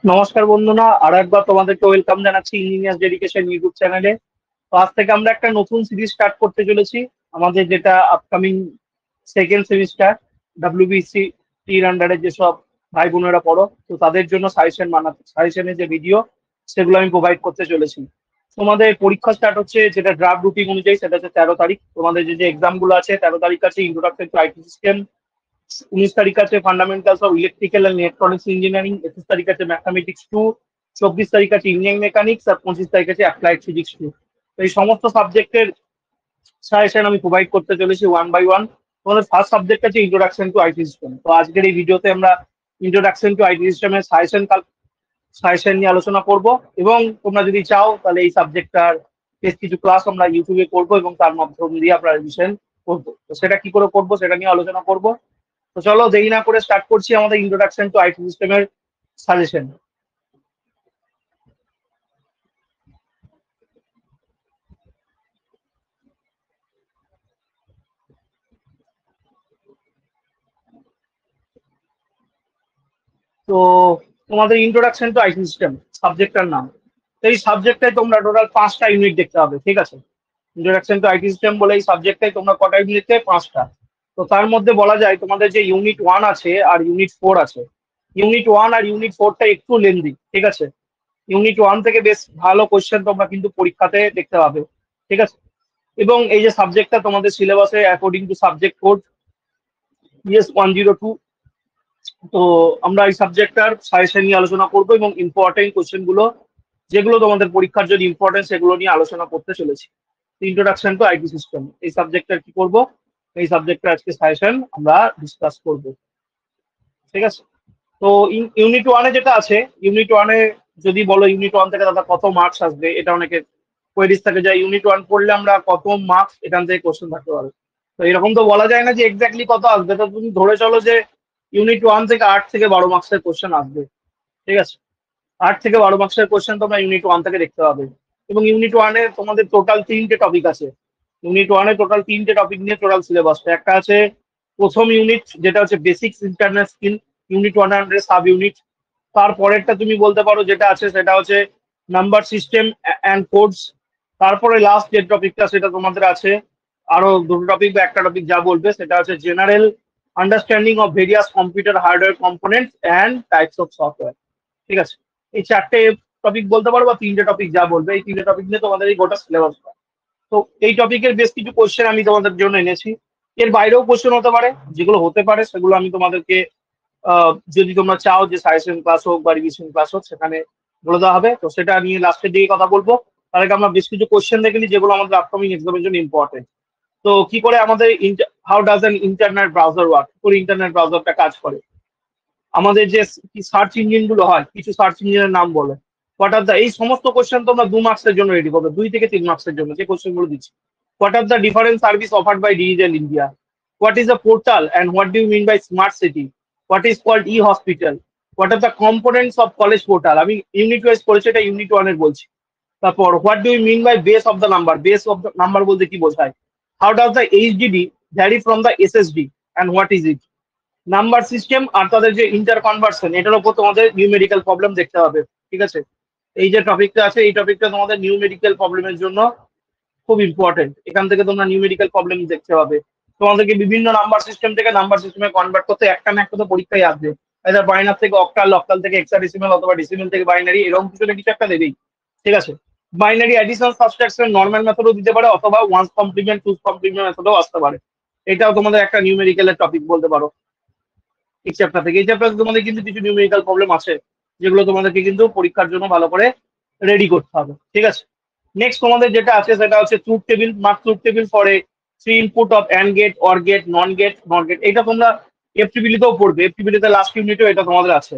নমস্কার বন্ধুরা, আর একবার তোমাদেরকে ওয়েলকাম জানাচ্ছি ইঞ্জিনিয়ার্স ডেডিকেশন ইউটিউব চ্যানেলে। তো আজ থেকে আমরা একটা নতুন সিরিজ স্টার্ট করতে চলেছি, আমাদের যেটা আপকামিং সেকেন্ড সেমিস্টার ডাব্লিউবিসি টির আন্ডারে যেসব ভাই বোনেরা পড়ো, তো তাদের জন্য সাজেশনের যে ভিডিও সেগুলো আমি প্রোভাইড করতে চলেছি। তোমাদের পরীক্ষা স্টার্ট হচ্ছে, যেটা ড্রাফট রুটিন অনুযায়ী সেটা হচ্ছে 13 তারিখ। তোমাদের যে যে এক্সাম গুলো আছে, 13 তারিখ আছে ইন্ট্রোডাকশন টু আইটি সিস্টেম, 19 তারিখ আছে fundamentals of electrical and electronics engineering, 21 তারিখ আছে ম্যাথামেটিক্স 2, 24 তারিখ আছে ইঞ্জিনিয়ারিং মেকানিক্স, আর 25 তারিখ আছে অ্যাপ্লাইড ফিজিক্স 2। তো এই সমস্ত সাবজেক্টের সাজেশন আমি প্রোভাইড করতে চলেছি ওয়ান বাই ওয়ান। তোমাদের ফার্স্ট সাবজেক্ট আছে ইন্ট্রোডাকশন টু আইটি সিস্টেম। তো আজকের এই ভিডিওতে আমরা ইন্ট্রোডাকশন টু আইটি সিস্টেমের সাজেশন নিয়ে আলোচনা করব, এবং তোমরা যদি চাও তাহলে এই সাবজেক্টটার বেশ কিছু ক্লাস আমরা ইউটিউবে করবো এবং তার মাধ্যম দিয়ে আমরা রিভিশন করবো। তো সেটা কি করে করবো সেটা নিয়ে আলোচনা করব। তো চলো দেরি না করে স্টার্ট করছি আমাদের ইন্ট্রোডাকশন টু আইটি সিস্টেমের সাজেশন। তো তোমাদের ইন্ট্রোডাকশন টু আইটি সিস্টেম সাবজেক্টটার নাম। তো এই সাবজেক্টে তোমরা টোটাল 5টা ইউনিট দেখতে হবে, ঠিক আছে? ইন্ট্রোডাকশন টু আইটি সিস্টেম বলে এই সাবজেক্টে তোমরা কটা ইউনিট দেখতে? 5টা। তো তার মধ্যে বলা যায় তোমাদের যে ইউনিট 1 আছে আর ইউনিট 4 আছে, ইউনিট 1 আর ইউনিট 4টা একটু লেন্দি, ঠিক আছে? ইউনিট 1 থেকে বেশ ভালো কোশ্চেন তোমরা কিন্তু পরীক্ষাতে দেখতে পাবে, ঠিক আছে? এবং এই যে সাবজেক্টটা তোমাদের সিলেবাসে according to subject code ES 102। তো আমরা এই সাবজেক্টটার সাজেশন নিয়ে আলোচনা করবো এবং ইম্পর্টেন্ট কোশ্চেন গুলো যেগুলো তোমাদের পরীক্ষার জন্য ইম্পর্টেন্ট সেগুলো নিয়ে আলোচনা করতে চলেছি। ইন্ট্রোডাকশন টু আইটি সিস্টেম এই সাবজেক্টটার কি করব, এই সাবজেক্টটা আজকে সাজেশন আমরা ডিসকাস করব, ঠিক আছে? তো ইউনিট ওয়ানে যেটা আছে, ইউনিট ওয়ানে যদি বলো ইউনিট ওয়ান থেকে দাদা কত মার্কস আসবে, এটা অনেকে কোয়েরিজ থাকে যে ইউনিট ওয়ান পড়লে আমরা কত মার্কস এখান থেকে কোশ্চেন থাকতে পারে। তো এরকম তো বলা যায় না যে এক্স্যাক্টলি কত আসবে, তো তুমি ধরে চলো যে ইউনিট ওয়ান থেকে 8 থেকে 12 মার্কসের কোশ্চেন আসবে, ঠিক আছে? 8 থেকে 12 মার্কসের কোশ্চেন তোমরা ইউনিট ওয়ান থেকে দেখতে পাবে। এবং ইউনিট ওয়ানে তোমাদের টোটাল 3টে টপিক আছে। ইউনিট ওয়ানে টোটাল 3টে টপিক নিয়ে টোটাল সিলেবাসটা একটা আছে। প্রথম ইউনিট যেটা হচ্ছে basics internet skill, unit 100 sub unit. তারপরেরটা তুমি বলতে পারো যেটা আছে সেটা হচ্ছে নাম্বার সিস্টেম অ্যান্ড কোডস। তারপরে লাস্ট যে টপিকটা সেটা তোমাদের আছে আরো দুটো টপিক বা একটা টপিক যা বলবে সেটা হচ্ছে general understanding of various computer hardware components and types of software, ঠিক আছে? এই 4টে টপিক বলতে পারো বা 3টে টপিক যা বলবে, এই 3টে টপিক নিয়ে তোমাদের এই গোটা সিলেবাস। তো এই টপিকের বেশ কিছু কোশ্চেন আমি তোমাদের জন্য এনেছি। এর বাইরেও কোশ্চেন হতে পারে, যেগুলো হতে পারে সেগুলো আমি তোমাদেরকে যদি তোমরা চাও যে সাজেশন ক্লাস হোক বা রিভিশন ক্লাস হোক সেখানে বলে দেওয়া হবে। তো সেটা নিয়ে লাস্টের দিকে কথা বলবো। তার আগে আমরা বেশ কিছু কোশ্চেন দেখে নিই যেগুলো আমাদের আপকামিং এক্সামের জন্য ইম্পর্টেন্ট। তো কি করে আমাদের how does an internet browser work, করে ইন্টারনেট ব্রাউজারটা কাজ করে? আমাদের যে সার্চ ইঞ্জিন গুলো হয়, কিছু সার্চ ইঞ্জিনের নাম বলে, হোয়াট আর দ্য, এই সমস্ত কোশ্চেন তোমরা 2 মার্কসের জন্য রেডি করবে, 2 থেকে 3 মার্কসের জন্য যে কোশ্চেন গুলো দিচ্ছি। What are the different service offered by digital India, what is a portal and what do you mean by smart city, what is called E hospital, what are the components of college portal, আমি unit wise করেছি, এটা unit ওয়ানের বলছি। তারপর what do you mean by base of the number, base of the number বলতে কি বোঝায়, how does the HDD vary from the SSD and what is it, number system আর তাদের যে ইন্টার কনভার্সন, এটার উপর তোমাদের নিউমেরিক্যাল প্রবলেম দেখতে হবে, ঠিক আছে? এই যে টপিকটা আছে এই টপিকটা তোমাদের নিউমেরিক্যাল প্রবলেমের জন্য খুব ইম্পর্টেন্ট। এখান থেকে তোমরা নিউমেরিক্যাল প্রবলেম দেখতে পাবে। তোমাদেরকে বিভিন্ন নাম্বার সিস্টেম থেকে নাম্বার সিস্টেমে কনভার্ট করতে একটা না একটা তো পরীক্ষায় আসবে। এবার বাইনার থেকে অক্টাল, অক্টাল থেকে হেক্সাডেসিমাল অথবা ডেসিমেল থেকে বাইনারি, এরকম কিছু না কিছু একটা দেবেই, ঠিক আছে? বাইনারি অ্যাডিশন সাবট্রাকশন নর্মাল মেথডও দিতে পারে অথবা ওয়ান্স কমপ্লিমেন্ট টুস কমপ্লিমেন্ট মেথডও আসতে পারে। এটাও তোমাদের একটা নিউমেরিক্যালের টপিক বলতে পারো। এই চ্যাপ্টার থেকে, এই চ্যাপ্টার তোমাদের কিন্তু কিছু নিউমেরিক্যাল প্রবলেম আছে যেগুলো তোমাদেরকে কিন্তু পরীক্ষার জন্য ভালো করে রেডি করতে হবে, ঠিক আছে? নেক্সট তোমাদের যেটা আছে সেটা হচ্ছে truth table, mark truth table for a 3 input of and gate, or gate, NAND gate, not gate. এটা তোমরা এফটিবিলিতেও পড়বে, এফটিবিলিতে লাস্ট ইউনিটেও এটা তোমাদের আছে।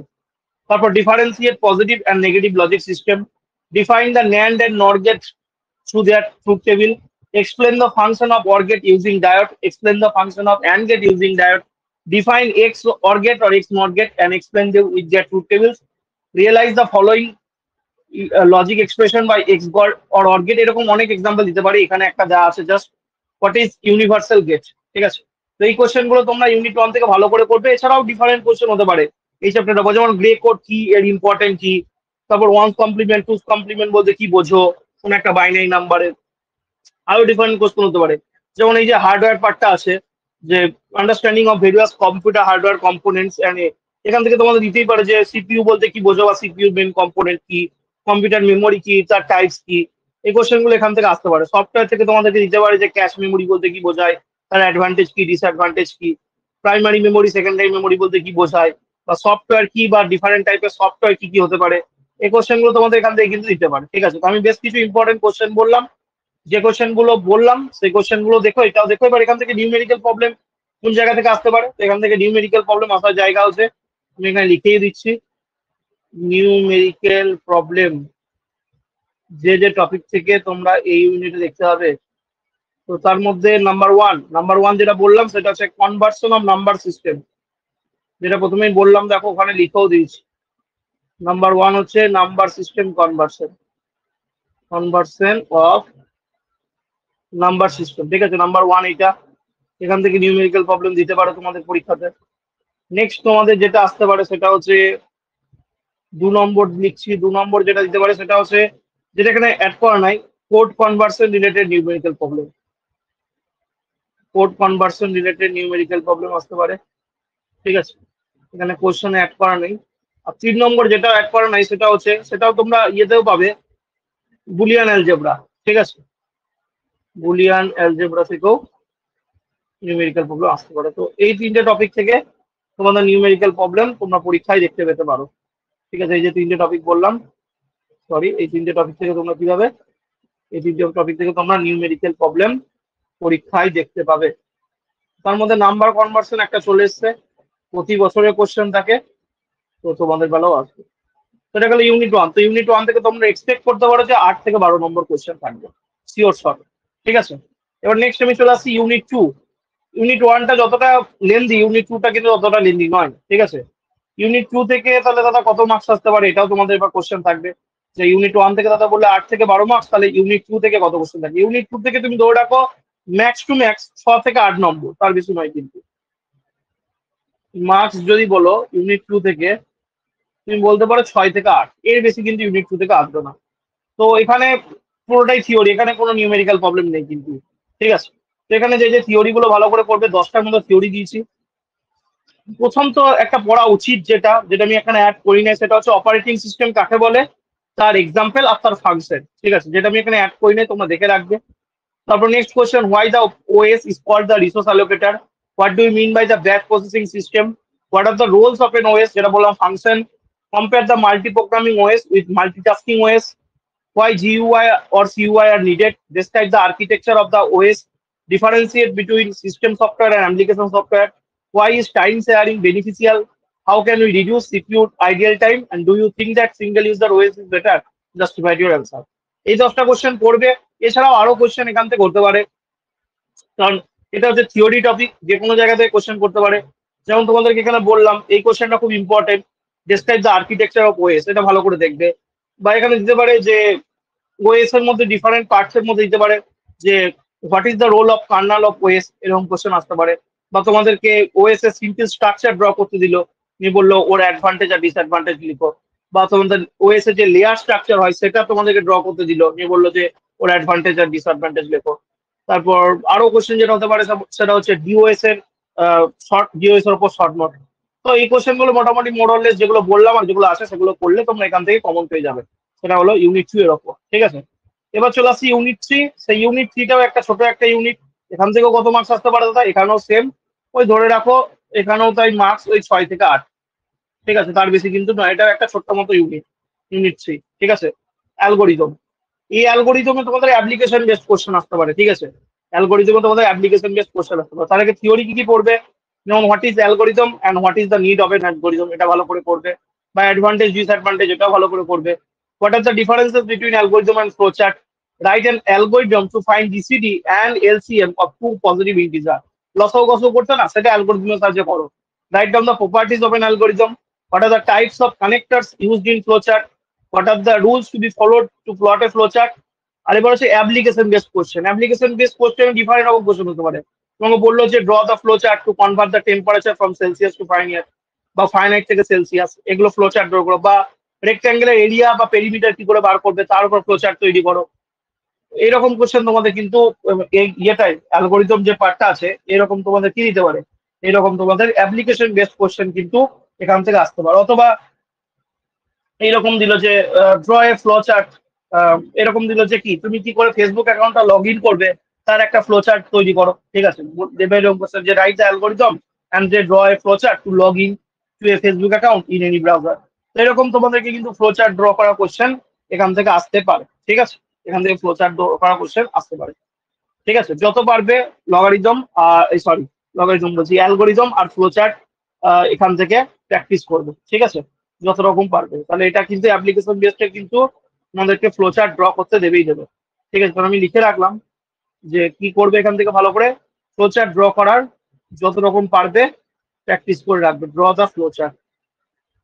তারপর differentiate positive and negative logic system, define the NAND and not get through there truth table, explain the function of OR gate using diode, explain the function of AND gate using diode, define X OR gate or X NOT gate and explain them with their truth tables, realize the following logic expression by x god or or gate. এরকম অনেক example দিতে পারি, এখানে একটা যা আছে just what is universal gate, ঠিক আছে? তো এই কোশ্চেন গুলো তোমরা ইউনিট ওয়ান থেকে ভালো করে করবে। এছাড়াও ডিফারেন্ট কোশ্চেন হতে পারে, এই চ্যাপ্টারটা বোঝো, যেমন গ্রে কোড কি, এর ইম্পর্টেন্ট কি, তারপর ওয়ান কমপ্লিমেন্ট, টু কমপ্লিমেন্ট বলতে কি বোঝো, কোন একটা বাইনারি নাম্বারের আরো ডিফারেন্ট কোশ্চেন হতে পারে। যেমন এই যে হার্ডওয়্যার পার্টটা আছে, যে understanding of various computer hardware components and, এখান থেকে তোমাদের দিতেই পারে যে সিপিইউ বলতে কি বোঝো, বা সিপিইউ মেন কম্পোনেন্ট কি, কম্পিউটার মেমোরি কি, তার টাইপস কি। এই কোশ্চেন গুলো এখান থেকে আসতে পারে। সফটওয়্যার থেকে তোমাদেরকে দিতে পারে যে ক্যাশ মেমোরি বলতে কি বোঝায়, তার অ্যাডভান্টেজ কি, ডিসঅ্যাডভান্টেজ কি, প্রাইমারি মেমোরি সেকেন্ডারি মেমোরি বলতে কি বোঝায়, বা সফটওয়্যার কি, বা ডিফারেন্ট টাইপের সফটওয়্যার কি কি হতে পারে। এই কোশ্চেন গুলো তোমাদের এখান থেকে কিন্তু দিতে পারে। ঠিক আছে, তো আমি বেশ কিছু ইম্পর্টেন্ট কোশ্চেন বললাম, যে কোশ্চেন গুলো বললাম সেই কোশ্চেন গুলো দেখো, এটাও দেখো। এবার এখান থেকে নিউমেরিক্যাল প্রবলেম কোন জায়গা থেকে আসতে পারে, তো এখান থেকে নিউমেরিক্যাল প্রবলেম আসার জায়গা হচ্ছে, আমি এখানে লিখেই দিচ্ছি, নিউমেরিক্যাল প্রবলেম যে যে টপিক থেকে তোমরা এই ইউনিটে দেখতে হবে। তো তার মধ্যে নাম্বার ওয়ান যেটা বললাম সেটা হচ্ছে কনভার্সন অফ নাম্বার সিস্টেম, যেটা প্রথমেই বললাম, দেখো ওখানে লিখেও দিয়েছি। নাম্বার 1 হচ্ছে number system conversion, conversion of number system. ঠিক আছে, নাম্বার 1 এটা, এখান থেকে নিউমেরিক্যাল প্রবলেম দিতে পারে তোমাদের পরীক্ষাতে। নেক্সট তোমাদের যেটা আসতে পারে সেটা হচ্ছে 2 নম্বর লিখছি, 2 নম্বর যেটা দিতে পারে সেটা হচ্ছে, যেটা এখানে অ্যাড করা নাই, code conversion related numerical problem, code conversion related numerical problem আসতে পারে। ঠিক আছে, এখানে কোশ্চেন অ্যাড করা নেই। আর 3 নম্বর যেটা অ্যাড করা নাই সেটা হচ্ছে, সেটাও তোমরা ইয়েতেও পাবে, বুলিয়ান অ্যালজেব্রা। ঠিক আছে, বুলিয়ান অ্যালজেব্রা থেকেও নিউমেরিক্যাল প্রবলেম আসতে পারে। তো এই 3টে টপিক থেকে তোমাদের নিউমেরিক্যাল প্রবলেম তোমরা পরীক্ষায় দেখতে পেতে পারো। ঠিক আছে, এই যে 3টে টপিক বললাম, সরি, এই 3টে টপিক থেকে তোমরা কি পাবে, এই 3টে টপিক থেকে তোমরা নিউমেরিক্যাল প্রবলেম পরীক্ষায় দেখতে পাবে। তার মধ্যে নাম্বার কনভার্সন একটা চলে এসছে, প্রতি বছরের কোশ্চেন থাকে, তো তোমাদের বেলাও আসবে। সেটা গেল ইউনিট 1। তো ইউনিট 1 থেকে তোমরা এক্সপেক্ট করতে পারো যে 8 থেকে 12 নম্বর কোশ্চেন থাকবে, শিওর শট। ঠিক আছে, এবার নেক্সট আমি চলে আসছি ইউনিট 2। ইউনিট 1টা যতটা লেন্দি, ইউনিট 2টা কিন্তু ততটা লেন্দি নয়। ঠিক আছে, ইউনিট 2 থেকে তাহলে দাদা কত মার্কস আসতে পারে, এটাও তোমাদের এবার কোশ্চেন থাকবে, যে ইউনিট 1 থেকে দাদা বললে 8 থেকে 12 মার্কস, তাহলে ইউনিট 2 থেকে কত কোশ্চেন থাকবে। ইউনিট 2 থেকে তুমি ধরে রাখো ম্যাক্স টু ম্যাক্স 6 থেকে 8 নম্বর, তার বেশি নয় কিন্তু মার্কস। যদি বলো ইউনিট 2 থেকে, তুমি বলতে পারো 6 থেকে 8, এর বেশি কিন্তু ইউনিট 2 থেকে আসবে না। তো এখানে পুরোটাই থিওরি, এখানে কোনো নিউমেরিক্যাল প্রবলেম নেই কিন্তু। ঠিক আছে, তো এখানে যে যে থিওরি গুলো ভালো করে পড়বে, 10টার মতো থিওরি দিয়েছি। প্রথম তো একটা পড়া উচিত, যেটা যেটা আমি এখানে অ্যাড করি নাই, সেটা হচ্ছে অপারেটিং সিস্টেম কাকে বলে, তার এক্সাম্পল আর তার ফাংশন। ঠিক আছে, যেটা আমি এখানে অ্যাড করি নাই, তোমরা দেখে রাখবে। তারপর next question, why the OS is called the resource allocator, what do you mean by the batch processing system, what are the roles of an OS, যেটা বললাম function, compare the multi programming OS with multitasking OS, why GUI or CUI are needed, describe the architecture of the OS, differentiate between system software and application software, why is time sharing beneficial, how can we reduce CPU idle time, and do you think that single user OS is better, justify your answer। এই 10টা question পড়বে। এছাড়াও আরো question এখান থেকে করতে পারে, কারণ এটা হচ্ছে থিওরি টপিক, যে কোনো জায়গা থেকে কোশ্চেন করতে পারে। যেমন তোমাদেরকে এখানে বললাম, এই কোশ্চেনটা খুব important, describe the architecture of OS, এটা ভালো করে দেখবে। বা এখানে দিতে পারে যে ওএস এর মধ্যে ডিফারেন্ট পার্টস এর মধ্যে দিতে পারে, যে what is the role of kernel of OS, এরকম কোশ্চেন আসতে পারে। বা তোমাদেরকে ওএস এর সিম্পল স্ট্রাকচার ড্র করতে দিল, নিয়ে বললো ওর অ্যাডভান্টেজ আর ডিসঅ্যাডভান্টেজ লিখো। বা তোমাদের ওএস এর যে লেয়ার স্ট্রাকচার হয় সেটা তোমাদেরকে ড্র করতে দিল, নিয়ে বললো যে ওর অ্যাডভান্টেজ আর ডিসঅ্যাডভান্টেজ লেখো। তারপর আরো কোশ্চেন যেটা হতে পারে সেটা হচ্ছে ডিওএস এর শর্ট, ডিওএস এর উপর শর্ট নোট। তো এই কোশ্চেন গুলো মোটামুটি মোরলেস যেগুলো বললাম আর যেগুলো আছে সেগুলো করলে তোমরা এখান থেকে কমন পেয়ে যাবে। সেটা হলো ইউনিট 2 এর উপর। ঠিক আছে, এবার চলে আসছি ইউনিট 3। সেই ইউনিট 3টাও একটা ছোট একটা ইউনিট, এখান থেকেও কত মার্কস আসতে পারে দাদা, এখানেও সেম, ওই ধরে রাখো এখানেও তাই মার্কস ওই 6 থেকে 8। ঠিক আছে, তার বেশি কিন্তু নয়, এটাও একটা ছোট্ট মতো ইউনিট 3। ঠিক আছে, অ্যালগোরিদম, এই অ্যালগোরিদমে তোমাদের অ্যাপ্লিকেশন বেসড কোশ্চেন আসতে পারে। ঠিক আছে, অ্যালগোরিদমে তোমাদের অ্যাপ্লিকেশন বেসড কোশ্চেন আসতে পারে। তার আগে থিওরি কি কি পড়বে, যেমন what is algorithm and what is the need of an algorithm, এটা ভালো করে পড়বে। বা অ্যাডভান্টেজ ডিসঅ্যাডভান্টেজ, এটাও ভালো করে পড়বে। What are the differences between algorithm and flowchart, write an algorithm to find GCD and LCM of two positive integer, লসাগু গসাগু করতে না, সেটা অ্যালগোরিদমের সাহায্যে করো। Write down the properties of an algorithm, what are the types of connectors used in flowchart, what are the rules to be followed to plot a flowchart। আর এবার হচ্ছে application based question, application based question different রকম কোশ্চেন হতে পারে। তোমাকে বললো যে draw the flow chart to convert the temperature from Celsius to Fahrenheit, বা ফারেনহাইট থেকে সেলসিয়াস, এগুলো ফ্লো চার্ট ড্র করো, বা রেক্ট্যাঙ্গেলের এরিয়া বা পেরিমিটার কি করে বার করবে তার উপর ফ্লো চার্ট তৈরি করো। এইরকম কোশ্চেন তোমাদের কিন্তু এই ইয়েটাই অ্যালগোরিদম যে পার্টটা আছে এরকম তোমাদের কি দিতে পারে, এরকম তোমাদের অ্যাপ্লিকেশন বেসড কোশ্চেন কিন্তু এখান থেকে আসতে পারে। অথবা এইরকম দিল যে ড্র এ ফ্লো চার্ট, এরকম দিল যে কি তুমি কি করে ফেসবুক অ্যাকাউন্টটা লগ ইন করবে তার একটা ফ্লো চার্ট তৈরি করো, ঠিক আছে, দেবে এরকম কোশ্চেন যে রাইট দ্য অ্যালগোরিদম অ্যান্ড যে draw a flow chart to log in to a Facebook account in any browser. তো এরকম তোমাদেরকে কিন্তু ফ্লো চার্ট ড্র করা কোশ্চেন এখান থেকে আসতে পারে, ঠিক আছে, এখান থেকে ফ্লো চার্ট ড্র করা কোশ্চেন আসতে পারে, ঠিক আছে। যত পারবে লগারিদম সরি লগারিদম বলছি অ্যালগোরিদম আর ফ্লো চার্ট এখান থেকে প্র্যাকটিস করবে, ঠিক আছে, যত রকম পারবে। তাহলে এটা কিন্তু অ্যাপ্লিকেশন বেসডে কিন্তু আমাদেরকে ফ্লো চার্ট ড্র করতে দেবেই দেবে, ঠিক আছে। তাহলে আমি লিখে রাখলাম যে কি করবে এখান থেকে ভালো করে ফ্লো চার্ট ড্র করার যত রকম পারবে প্র্যাকটিস করে রাখবে, ড্র দ্য ফ্লো চার্ট।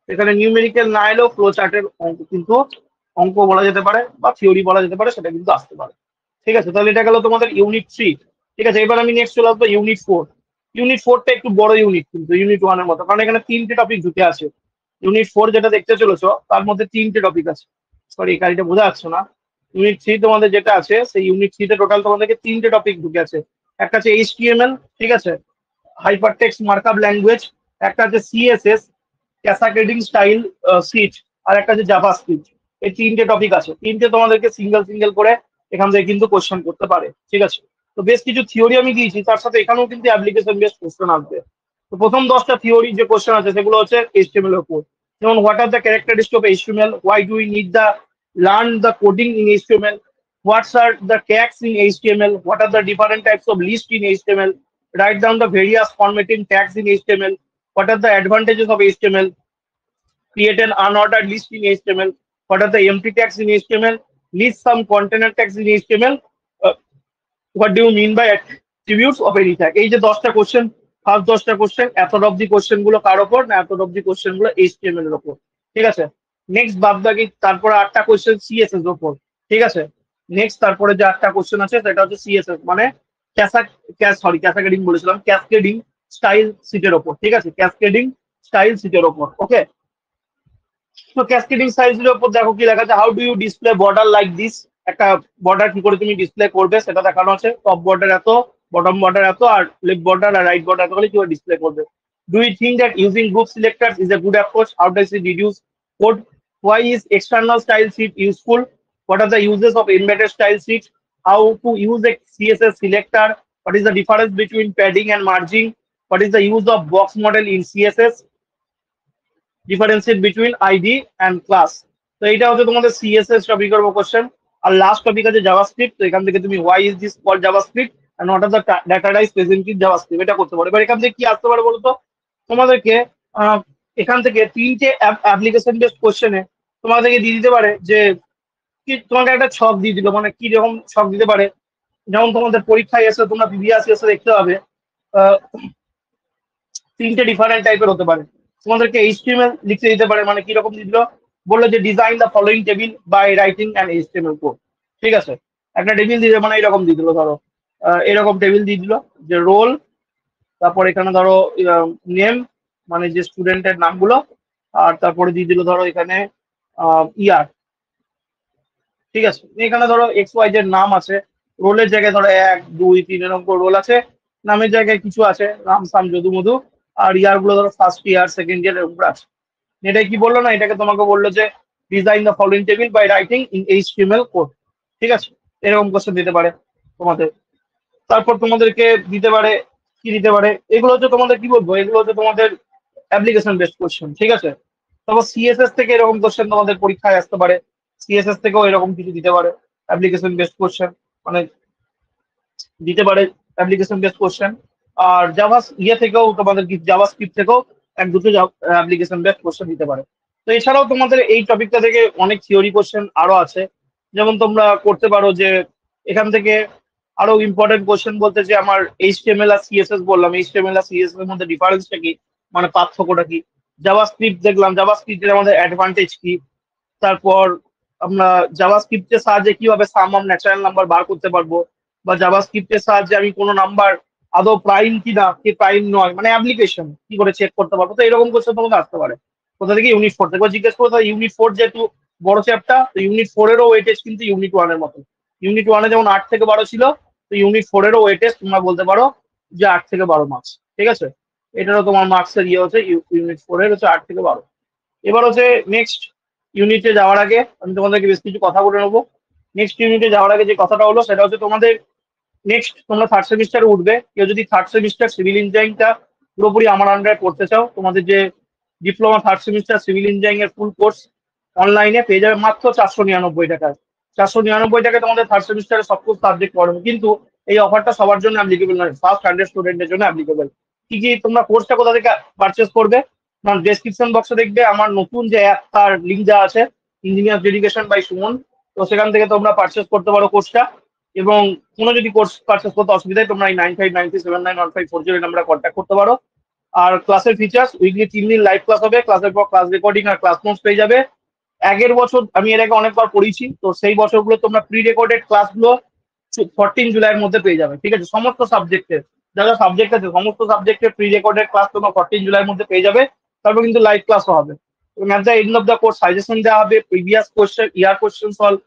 এখানে নিউমেরিক্যাল না এলেও ফ্লো চার্টের অঙ্ক কিন্তু অঙ্ক বলা যেতে পারে বা থিওরি বলা যেতে পারে, সেটা কিন্তু আসতে পারে, ঠিক আছে। তাহলে এটা গেল তোমাদের ইউনিট 3, ঠিক আছে। এবার আমি নেক্সট চলে আসবো ইউনিট 4। ইউনিট 4টা একটু বড় ইউনিট কিন্তু ইউনিট 1-এর মতো, কারণ এখানে 3টে টপিক ঢুকে আছে। ইউনিট 4 যেটা দেখতে চলেছো তার মধ্যে 3টে টপিক আছে, সরি গাড়িটা বোঝা যাচ্ছে না। ইউনিট 3 তোমাদের যেটা আছে সেই ইউনিট 3তে টোটাল তোমাদেরকে 3টে টপিক ঢুকে আছে। একটা আছে এইচটিএমএল, ঠিক আছে, হাইপার টেক্সট মার্কআপ ল্যাঙ্গুয়েজ, একটা আছে সিএসএস ক্যাসাকেডিং স্টাইল সিট, আর একটা আছে জাভাস্ক্রিপ্ট। এই 3টে টপিক আছে, 3টে তোমাদেরকে সিঙ্গেল সিঙ্গেল করে এখান থেকে কিন্তু কোশ্চেন করতে পারে, ঠিক আছে। তো বেশ কিছু থিওরি আমি দিয়েছি, তার সাথে এখানেও কিন্তু অ্যাপ্লিকেশন বেসড কোশ্চেন আসবে। তো প্রথম 10টা থিওরি যে কোশ্চেন আছে সেগুলো হচ্ছে এইচটিএমএল এর উপর, যেমন what are the characteristic of HTML, why do we need the learn the coding in HTML, what's are the tags in HTML, what are the different types of list in HTML, write down the various formatting tags in HTML, what are the advantages of HTML, create an unordered list in HTML, what are the empty tags in HTML, list some container tags in HTML, uh, what do you mean by attributes of any tag। এই যে 10টা question, first 10টা question, এত অব্দি question গুলো কার ওপর না, এত অব্দি কোশ্চেন গুলো HTML এর ওপর, ঠিক আছে। নেক্সট বাদ বাকি তারপরে 8টা কোশ্চেন সিএসএস এর ওপর, ঠিক আছে। নেক্সট তারপরে যে 8টা কোশ্চেন আছে সেটা হচ্ছে সিএসএস মানে ক্যাসাকেডিং বলেছিলাম, ক্যাসকেডিং স্টাইল সিটের ওপর, ঠিক আছে, ক্যাসকেডিং স্টাইল সিটের ওপর, ওকে। তো ক্যাসকেডিং স্টাইলের উপর দেখো কি লেখা আছে, how do you display border like this, একটা বর্ডার কি করে তুমি ডিসপ্লে করবে সেটা দেখানো আছে। টপ বর্ডার এত, বটম বর্ডার এত, আর লেফট বর্ডার আর রাইট বর্ডার এত করে কিভাবে ডিসপ্লে করবে। Do you think that using group selectors is a good approach, how does it reduce code, why is external style sheet useful, what are the uses of embedded style sheet, how to use a CSS selector, what is the difference between padding and margin, what is the use of box model in CSS, differentiate between ID and class। তো এটা হচ্ছে তোমাদের CSS টপিকের উপর question. আর last topic আছে JavaScript, তো এখান থেকে তুমি why is this called JavaScript and what are the data types present in JavaScript এটা করতে পারো। এবার এখান থেকে কি আসতে পারে বলতো, তোমাদেরকে এখান থেকে 3টে অ্যাপ্লিকেশন বেসড কোশ্চেনে তোমাদেরকে দিয়ে দিতে পারে যে কি, তোমাকে একটা ছক দিয়ে দিল, মানে কি রকম ছক দিতে পারে, যেমন তোমাদের পরীক্ষায় এসে তোমরা প্রিভিয়াস এসে দেখতে পাবে 3টে ডিফারেন্ট টাইপের হতে পারে। তোমাদেরকে এইচটিএমএল লিখতে দিতে পারে, মানে কি রকম দিল, বললো যে design the following table by writing an HTML code, ঠিক আছে। একটা টেবিল দিয়ে মানে এরকম দিয়ে দিল, ধরো এরকম টেবিল দিয়ে দিল যে রোল, তারপর এখানে ধরো নেম মানে যে স্টুডেন্টের নামগুলো, আর তারপরে দিয়ে দিল ধরো এখানে ইয়ার, ঠিক আছে। এখানে ধরো এক্স ওয়াই জেড নাম আছে, রোলের জায়গায় ধরো 1 2 3 এরকম করে রোল আছে, নামের জায়গায় কিছু আছে রাম সাম যদু মধু, আর ইয়ার গুলো ধরো ফার্স্ট ইয়ার সেকেন্ড ইয়ার এরকম আছে। এটাই কি বললো না, এটাকে তোমাকে বললো যে design the following table by writing in HTML code, ঠিক আছে। এরকম কোশ্চেন দিতে পারে তোমাদের। তারপর তোমাদেরকে দিতে পারে কি দিতে পারে, এগুলো হচ্ছে তোমাদের কি বলবো, এগুলো হচ্ছে তোমাদের অ্যাপ্লিকেশন বেসড কোশ্চেন, ঠিক আছে। তারপর সিএসএস থেকে এরকম কোশ্চেন তোমাদের পরীক্ষায় আসতে পারে, সিএসএস থেকেও এরকম কিছু দিতে পারে অ্যাপ্লিকেশন বেসড কোশ্চেন, মানে দিতে পারে অ্যাপ্লিকেশন বেসড কোশ্চেন। আর জাভা থেকেও তোমাদের জাভাস্ক্রিপ্ট থেকেও 1-2টো অ্যাপ্লিকেশন বেসড কোশ্চেন দিতে পারে। তো এছাড়াও তোমাদের এই টপিকটা থেকে অনেক থিওরি কোশ্চেন আরো আছে, যেমন তোমরা করতে পারো যে এখান থেকে আরো ইম্পর্টেন্ট কোশ্চেন বলতে যে আমার এইচটিএমএল আর সিএসএস বললাম, এইচটিএমএল আর সিএসএস এর মধ্যে ডিফারেন্সটা কি, মানে পার্থক্যটা কি। জাভাস্ক্রিপ্ট দেখলাম, জাভাস্ক্রিপ্টের আমাদের অ্যাডভান্টেজ কি, তারপর আমরা জাভাস্ক্রিপ্টের সাহায্যে কিভাবে সাম অফ ন্যাচারাল নাম্বার বার করতে পারবো, বা জাভাস্ক্রিপ্টের সাহায্যে আমি কোনো নাম্বার আদৌ প্রাইম কি না, কি প্রাইম নয়, মানে অ্যাপ্লিকেশন কি করে চেক করতে পারবো। তো এরকম কোশ্চেন তোমাদের আসতে পারে। কোথা থেকে? ইউনিট 4 থেকে। জিজ্ঞেস করতে ইউনিট 4 যেহেতু বড় চ্যাপ্টার, তো ইউনিট 4 এরও ওয়েটেজ কিন্তু ইউনিট 1 এর মতো। ইউনিট 1 এ যেমন 8 থেকে 12 ছিল, তো ইউনিট 4 এরও ওয়েটেজ তোমরা বলতে পারো যে 8 থেকে 12 মার্কস। ঠিক আছে, এটারও তোমার মার্কস এর ইয়ে হচ্ছে ইউনিট 4 এর হচ্ছে 8 থেকে 12। এবার হচ্ছে নেক্সট ইউনিটে যাওয়ার আগে আমি তোমাদেরকে বেশ কিছু কথা বলে নেবো। নেক্সট ইউনিটে যাওয়ার আগে যে কথাটা হলো সেটা হচ্ছে তোমাদের নেক্সট তোমরা থার্ড সেমিস্টারে উঠবে। কেউ যদি থার্ড সেমিস্টার সিভিল ইঞ্জিনিয়ারিংটা পুরোপুরি আমার আন্ডারে পড়তে চাও, তোমাদের যে diploma third semester civil engineering এর ফুল কোর্স অনলাইনে পেয়ে যাবে মাত্র 499 টাকায়। 499 টাকায় তোমাদের থার্ড সেমিস্টারে সব সাবজেক্ট পড়াবে। কিন্তু এই অফারটা সবার জন্য অ্যাপ্লিকেবল নয়, ফার্স্ট 100 স্টুডেন্টের জন্য অ্যাপ্লিকেবল। কি কি তোমরা কোর্সটা কোথা থেকে পারচেস করবে? না, ডেসক্রিপশন বক্সে দেখবে আমার নতুন যে অ্যাপ, তার লিঙ্ক যা আছে, ইঞ্জিনিয়ার ডেডিকেশন বাই সুমন। তো সেখান থেকে তোমরা পারচেস করতে পারো কোর্সটা। এবং কোনো যদি কোর্স পারচেস করতে অসুবিধা হয়, তোমরা এই 9593791540 নাম্বারে কন্ট্যাক্ট করতে পারো। আর ক্লাসের ফিচার্স, উইকলি 3 দিন লাইভ ক্লাস হবে, ক্লাসের পর ক্লাস রেকর্ডিং আর ক্লাস নোটস পেয়ে যাবে। আগের বছর আমি এর আগে অনেকবার পড়িয়েছি, তো সেই বছরগুলো তোমরা প্রি রেকর্ডেড ক্লাসগুলো 14 জুলাইয়ের মধ্যে পেয়ে যাবে। ঠিক আছে, সমস্ত সাবজেক্টের যা যা সাবজেক্ট আছে সমস্ত সাবজেক্টের প্রি রেকর্ডেড ক্লাস তোমরা 14 জুলাইয়ের মধ্যে পেয়ে যাবে। তারপর কিন্তু লাইভ ক্লাসও হবে এবং at the end of the course suggestion দেওয়া হবে, previous question year question solve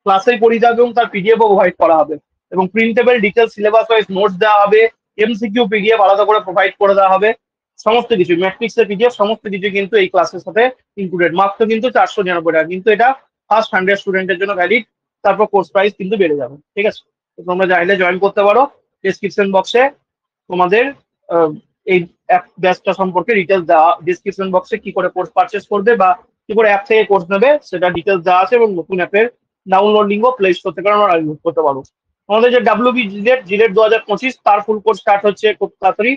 ক্লাসেই পড়িয়ে যাবে এবং তার পিডিএফও প্রোভাইড করা হবে। এবং printable detail syllabus wise notes দেওয়া হবে, এমসিকিউ পিডিএফ আলাদা করে প্রোভাইড করে দেওয়া হবে। সমস্ত কিছু ম্যাট্রিক্সের পিডিএফ সমস্ত কিছু কিন্তু এই ক্লাসের সাথে ইনক্লুডেড। মাত্র কিন্তু 499 টাকা, কিন্তু এটা ফার্স্ট 100 স্টুডেন্টের জন্য ভ্যালিড। তারপর কোর্স প্রাইস কিন্তু বেড়ে যাবে। ঠিক আছে, তো তোমরা চাইলে জয়েন করতে পারো। ডেসক্রিপশন বক্সে তোমাদের এই অ্যাপ ব্যাচটা সম্পর্কে ডিটেলস দেওয়া, ডেসক্রিপশন বক্সে কি করে কোর্স পারচেস করবে বা কি করে অ্যাপ থেকে কোর্স নেবে সেটা ডিটেলস দেওয়া আছে, এবং নতুন অ্যাপের ডাউনলোড লিঙ্কও প্লে স্টোর থেকে আমরা ডাউনলোড করতে পারো। আমাদের যে ডাব্লিউবি জিলেট 2025 তার ফুল কোর্স স্টার্ট হচ্ছে খুব তাড়াতাড়ি।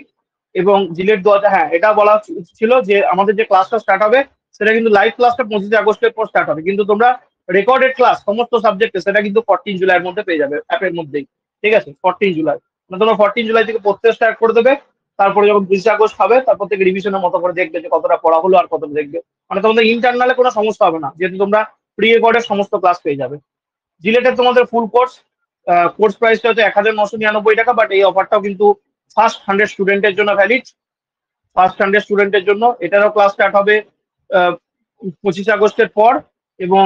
এবং জিলেট 2000, হ্যাঁ এটা বলা ছিল যে আমাদের যে ক্লাসটা স্টার্ট হবে সেটা কিন্তু লাইভ ক্লাসটা 25 আগস্টের পর স্টার্ট হবে, কিন্তু তোমরা রেকর্ডেড ক্লাস সমস্ত সাবজেক্টে সেটা কিন্তু 14 জুলাইয়ের মধ্যে পেয়ে যাবে অ্যাপের মধ্যেই। ঠিক আছে, 14 জুলাই মানে তোমরা 14 জুলাই থেকে পড়তে স্টার্ট করে দেবে। তারপরে যখন 20 আগস্ট হবে তারপর থেকে রিভিশনের মতো করে দেখবে যে কতটা পড়া হলো আর কতটা দেখবে। মানে তোমাদের ইন্টারনালে কোনো সমস্যা হবে না, যেহেতু তোমরা প্রি রেকর্ডের সমস্ত ক্লাস পেয়ে যাবে। জিলেটের তোমাদের ফুল কোর্স কোর্স প্রাইসটা হচ্ছে 1999 টাকা, বাট এই অফারটাও কিন্তু ফার্স্ট 100 স্টুডেন্টের জন্য ভ্যালিড। ফার্স্ট 100 স্টুডেন্টের জন্য এটারও ক্লাস স্টার্ট হবে 25 আগস্টের পর। এবং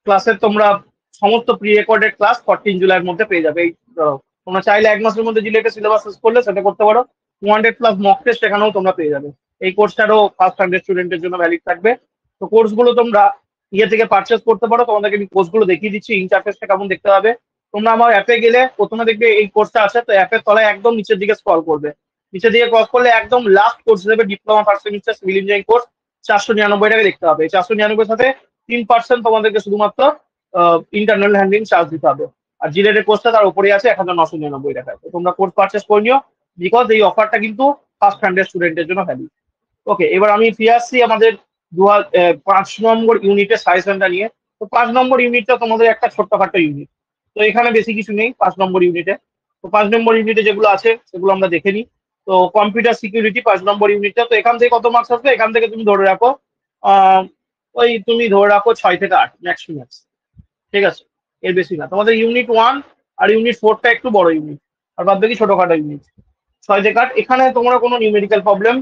ক্লাসের তোমরা সমস্ত প্রি রেকর্ডেড ক্লাস 14 জুলাইয়ের মধ্যে পেয়ে যাবে। এই তোমরা চাইলে 1 মাসের মধ্যে জিলেটের সিলেবাস শেষ করলে সেটা করতে পারো। 200+ মক টেস্ট এখানেও তোমরা পেয়ে যাবে। এই কোর্সটারও ফার্স্ট 100 স্টুডেন্টের জন্য ভ্যালিড থাকবে। তো কোর্সগুলো তোমরা ইয়ে থেকে পারচেস করতে পারো। তোমাদেরকে আমি কোর্সগুলো দেখিয়ে দিচ্ছি, ইন্টারফেসটা কেমন দেখতে হবে। তোমরা আমার অ্যাপে গেলে প্রথমে দেখবে এই কোর্সটা আছে, তো অ্যাপের তলায় একদম নিচের দিকে স্ক্রল করবে। নিচের দিকে ক্রস করলে একদম লাস্ট কোর্স হিসেবে diploma first semester civil engineering course 499 টাকা দেখতে হবে। 499 সাথে 3% তোমাদেরকে শুধুমাত্র ইন্টারনাল হ্যান্ডলিং চার্জ দিতে হবে। আর জিলেটের কোর্সটা তার উপরে আছে 1999 টাকায়। তো তোমরা কোর্স পারচেস করে নিও, বিকজ এই অফারটা কিন্তু ফার্স্ট 100 স্টুডেন্টের জন্য ভ্যালিড। ওকে, এবার আমি ফিরে আসছি আমাদের 5 নম্বর ইউনিটের সাজেশনটা নিয়ে। তো 5 নম্বর ইউনিটটা তোমাদের একটা ছোট্টখাটো ইউনিট, তো এখানে বেশি কিছু নেই 5 নম্বর ইউনিটে। তো 5 নম্বর ইউনিটে যেগুলো আছে সেগুলো আমরা দেখে নিই। তো কম্পিউটার সিকিউরিটি 5 নম্বর ইউনিটটা, তো এখান থেকে কত মার্কস আসবে? এখান থেকে তুমি ধরে রাখো ওই তুমি ধরে রাখো 6 থেকে 8 ম্যাক্স। ঠিক আছে, এর বেশি না। তোমাদের ইউনিট 1 আর ইউনিট 4টা একটু বড় ইউনিট, আর বাদ বাকি ছোটখাটো ইউনিট। 6 থেকে 8, এখানে তোমরা কোনো নিউমেরিক্যাল প্রবলেম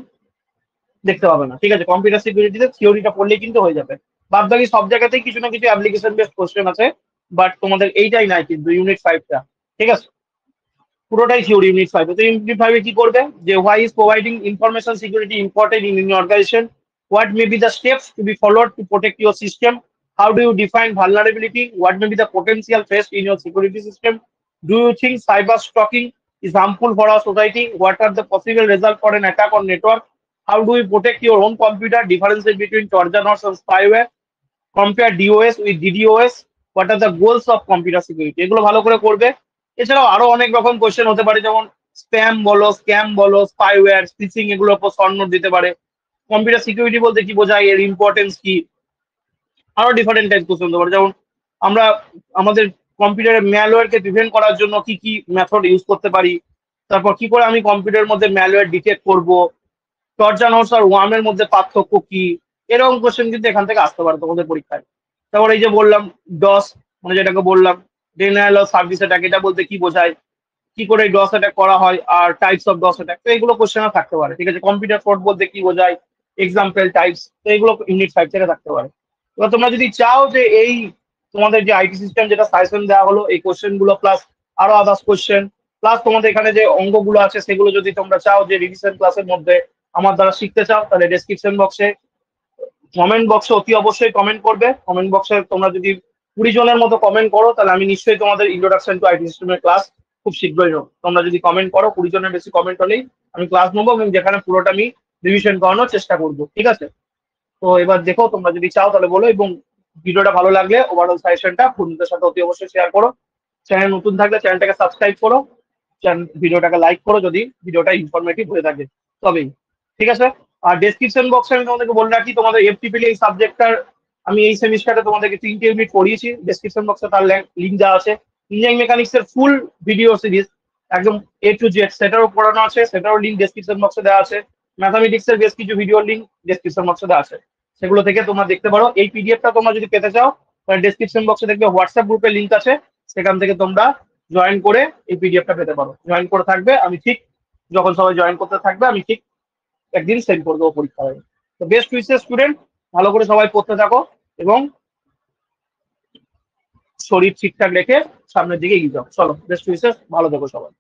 দেখতে পাবে না। ঠিক আছে, কম্পিউটার সিকিউরিটিতে থিওরিটা পড়লেই কিন্তু হয়ে যাবে। বাদ বাকি সব জায়গাতেই কিছু না কিছু অ্যাপ্লিকেশন বেসড কোশ্চেন আছে, বাট তোমাদের এইটাই নাই কিন্তু ইউনিট 5টা। ঠিক আছে, পুরোটাই থিওরি ইউনিট 5। তো ইউনিট 5 কি করবে যে why is providing information security important in in organization, what may be the steps to be followed to protect your system, how do you define vulnerability, what may be the potential threats in your security system, do you think cyber stalking is harmful for our society, what are the possible results for an attack on network, how do you protect your own computer, differences between trojan horse and spyware, compare DOS with DDoS, what are the goals of computer security, এগুলো ভালো করে করবে। এছাড়াও আরো অনেক রকম কোশ্চেন হতে পারে, যেমন স্প্যাম বলো, স্ক্যাম বলো, স্পাইওয়্যার, ফিশিং, এগুলোর উপর শর্ট নোট দিতে পারে। কম্পিউটার সিকিউরিটি বলতে কি বোঝায়, এর ইম্পর্টেন্স কি, আরো ডিফারেন্ট টাইপ কোশ্চেন হতে পারে। যেমন আমরা আমাদের কম্পিউটারে ম্যালওয়্যারকে প্রিভেন্ট করার জন্য কি কি মেথড ইউজ করতে পারি, তারপর কি করে আমি কম্পিউটারের মধ্যে ম্যালওয়্যার ডিটেক্ট করব, টর্জান হর্স আর ওয়ার্মের মধ্যে পার্থক্য কি, এরকম কোশ্চেন কিন্তু এখান থেকে আসতে পারে তোমাদের পরীক্ষায়। তারপর এই যে বললাম ডস, মানে যেটাকে বললাম ডেনায়াল অফ সার্ভিস অ্যাটাক, এটা বলতে কি বোঝায়, কি করে ডস অ্যাটাক করা হয় আর টাইপস অফ ডস অ্যাটাক, তো এগুলো কোশ্চেনও থাকতে পারে। ঠিক আছে, কম্পিউটার কোড বলতে কি বোঝায়, এক্সাম্পল টাইপস, তো এগুলো ইউনিট 5 থেকে থাকতে পারে। এবার তোমরা যদি চাও যে এই তোমাদের যে আইটি সিস্টেম যেটা সাজেশন দেওয়া হলো এই কোশ্চেন গুলো প্লাস আরো আদার্স কোশ্চেন প্লাস তোমাদের এখানে যে অঙ্কগুলো আছে সেগুলো যদি তোমরা চাও যে রিভিশন ক্লাসের মধ্যে আমার দ্বারা শিখতে চাও, তাহলে ডেসক্রিপশন বক্সে কমেন্ট বক্সে অতি অবশ্যই কমেন্ট করবে। কমেন্ট বক্সে তোমরা যদি 20 জনের মতো কমেন্ট করো তাহলে আমি নিশ্চয়ই তোমাদের ইন্ট্রোডাকশন টু আইটি সিস্টেমের ক্লাস খুব শীঘ্রই নেবো। তোমরা যদি কমেন্ট করো 20 জনের বেশি কমেন্ট হলেই আমি ক্লাস নেবো এবং যেখানে পুরোটা আমি রিভিশন করানোর চেষ্টা করবো। ঠিক আছে, তো এবার দেখো তোমরা যদি চাও তাহলে বলো, এবং ভিডিওটা ভালো লাগলে ওভারঅল সাজেশনটা বন্ধুদের সাথে অতি অবশ্যই শেয়ার করো। চ্যানেল নতুন থাকলে চ্যানেলটাকে সাবস্ক্রাইব করো, ভিডিওটাকে লাইক করো যদি ভিডিওটা ইনফরমেটিভ হয়ে থাকে তবেই। ঠিক আছে, আর ডেসক্রিপশন বক্সে আমি তোমাদেরকে বলে রাখি তোমাদের এফটিপিএল এই সাবজেক্টটার আমি এই সেমিস্টারে তোমাদেরকে 3টে ইউনিট পড়িয়েছি। ডেসক্রিপশন বক্সে তার লিঙ্ক দেওয়া আছে। ইঞ্জিনিয়ারিং মেকানিক্স এর ফুল ভিডিও সিরিজ একদম এ টু জেড সেটারও পড়ানো আছে, সেটারও লিঙ্ক ডেসক্রিপশন বক্সে দেওয়া আছে। ম্যাথামেটিক্স এর বেশ কিছু ভিডিওর লিঙ্ক ডেসক্রিপশন বক্সে দেওয়া আছে, সেগুলো থেকে তোমরা দেখতে পারো। এই পিডিএফটা তোমরা যদি পেতে চাও তাহলে ডেসক্রিপশন বক্সে দেখবে হোয়াটসঅ্যাপ গ্রুপের লিঙ্ক আছে, সেখান থেকে তোমরা জয়েন করে এই পিডিএফটা পেতে পারো। জয়েন করে থাকবে, আমি ঠিক যখন সবাই জয়েন করতে থাকবে আমি ঠিক একদিন সেন্ড করে দেবো পরীক্ষা হয়ে। তো বেস্ট উইসেস স্টুডেন্ট, ভালো করে সবাই পড়তে থাকো এবং শরীর ঠিকঠাক রেখে সামনের দিকে এগিয়ে যাও। চলো বেস্ট উইসেস, ভালো থেকো সবাই।